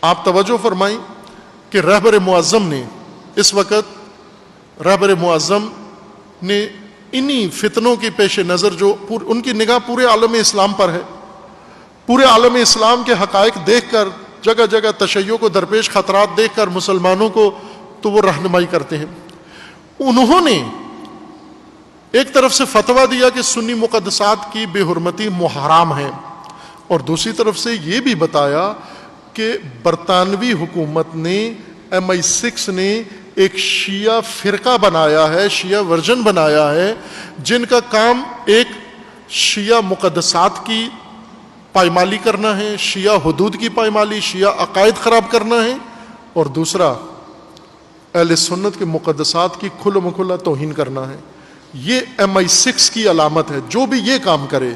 آپ توجہ فرمائیں کہ رہبر معظم نے اس وقت انہی فتنوں کی پیش نظر جو ان کی نگاہ پورے عالم اسلام پر ہے، پورے عالم اسلام کے حقائق دیکھ کر، جگہ جگہ تشیع کو درپیش خطرات دیکھ کر مسلمانوں کو تو وہ رہنمائی کرتے ہیں. انہوں نے ایک طرف سے فتویٰ دیا کہ سنی مقدسات کی بے حرمتی محرام ہے، اور دوسری طرف سے یہ بھی بتایا کہ برطانوی حکومت نے MI6 نے ایک شیعہ فرقہ بنایا ہے، شیعہ ورژن بنایا ہے، جن کا کام ایک شیعہ مقدسات کی پائمالی کرنا ہے، شیعہ حدود کی پائمالی، شیعہ عقائد خراب کرنا ہے، اور دوسرا اہل سنت کے مقدسات کی کھلم کھلا توہین کرنا ہے. یہ MI6 کی علامت ہے. جو بھی یہ کام کرے،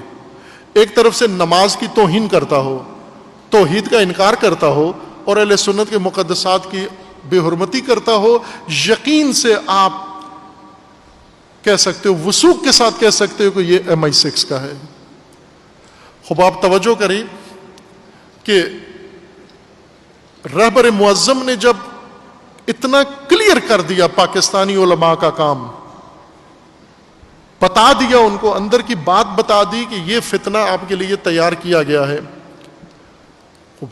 ایک طرف سے نماز کی توہین کرتا ہو، توحید کا انکار کرتا ہو، اور اہل سنت کے مقدسات کی بے حرمتی کرتا ہو، یقین سے آپ کہہ سکتے ہو، وثوق کے ساتھ کہہ سکتے ہو کہ یہ MI6 کا ہے. خوب آپ توجہ کریں کہ رہبر معظم نے جب اتنا کلیئر کر دیا پاکستانی علماء کا کام، بتا دیا ان کو، اندر کی بات بتا دی کہ یہ فتنہ آپ کے لیے تیار کیا گیا ہے،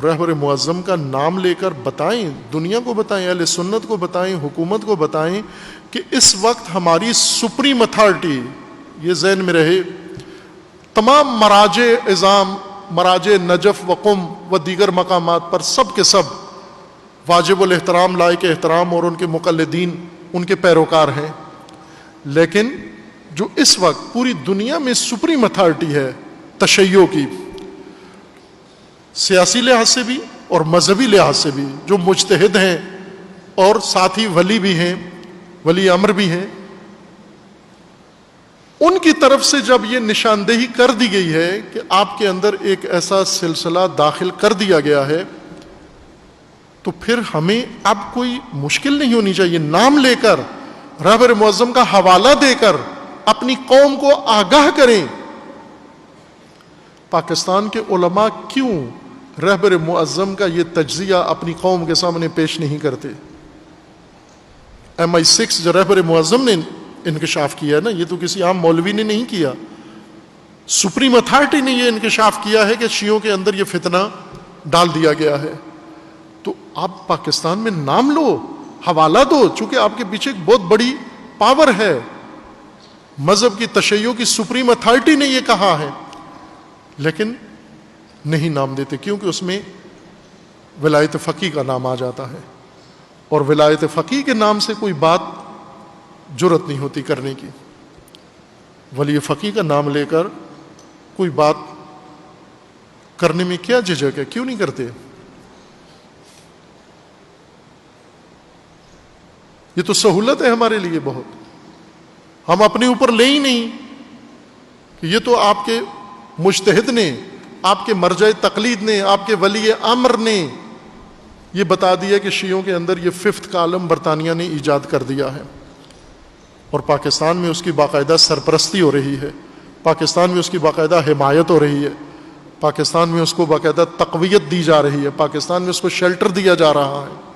رہبر معظم کا نام لے کر بتائیں، دنیا کو بتائیں، اہل سنت کو بتائیں، حکومت کو بتائیں کہ اس وقت ہماری سپریم اتھارٹی، یہ ذہن میں رہے، تمام مراجع عظام، مراجع نجف و قم و دیگر مقامات پر سب کے سب واجب الاحترام، لائق احترام، اور ان کے مقلدین ان کے پیروکار ہیں. لیکن جو اس وقت پوری دنیا میں سپریم اتھارٹی ہے تشیع کی، سیاسی لحاظ سے بھی اور مذہبی لحاظ سے بھی، جو مجتہد ہیں اور ساتھ ہی ولی بھی ہیں، ولی امر بھی ہیں، ان کی طرف سے جب یہ نشاندہی کر دی گئی ہے کہ آپ کے اندر ایک ایسا سلسلہ داخل کر دیا گیا ہے، تو پھر ہمیں اب کوئی مشکل نہیں ہونی چاہیے. نام لے کر، رہبر معظم کا حوالہ دے کر اپنی قوم کو آگاہ کریں. پاکستان کے علماء کیوں رہبر معظم کا یہ تجزیہ اپنی قوم کے سامنے پیش نہیں کرتے؟ MI6 جو رہبر معظم نے انکشاف کیا ہے نا، یہ تو کسی عام مولوی نے نہیں کیا، سپریم اتھارٹی نے یہ انکشاف کیا ہے کہ شیعوں کے اندر یہ فتنہ ڈال دیا گیا ہے. تو آپ پاکستان میں نام لو، حوالہ دو، چونکہ آپ کے پیچھے ایک بہت بڑی پاور ہے، مذہب کی تشیع کی سپریم اتھارٹی نے یہ کہا ہے، لیکن نہیں نام دیتے، کیونکہ اس میں ولایت فقیہ کا نام آ جاتا ہے، اور ولایت فقیہ کے نام سے کوئی بات جرأت نہیں ہوتی کرنے کی. ولی فقیہ کا نام لے کر کوئی بات کرنے میں کیا جھجک ہے؟ کیوں نہیں کرتے؟ یہ تو سہولت ہے ہمارے لیے بہت، ہم اپنے اوپر لے ہی نہیں کہ یہ تو آپ کے مجتہد نے، آپ کے مرجع تقلید نے، آپ کے ولی امر نے یہ بتا دیا کہ شیعوں کے اندر یہ 5th کالم برطانیہ نے ایجاد کر دیا ہے، اور پاکستان میں اس کی باقاعدہ سرپرستی ہو رہی ہے، پاکستان میں اس کی باقاعدہ حمایت ہو رہی ہے، پاکستان میں اس کو باقاعدہ تقویت دی جا رہی ہے، پاکستان میں اس کو شیلٹر دیا جا رہا ہے.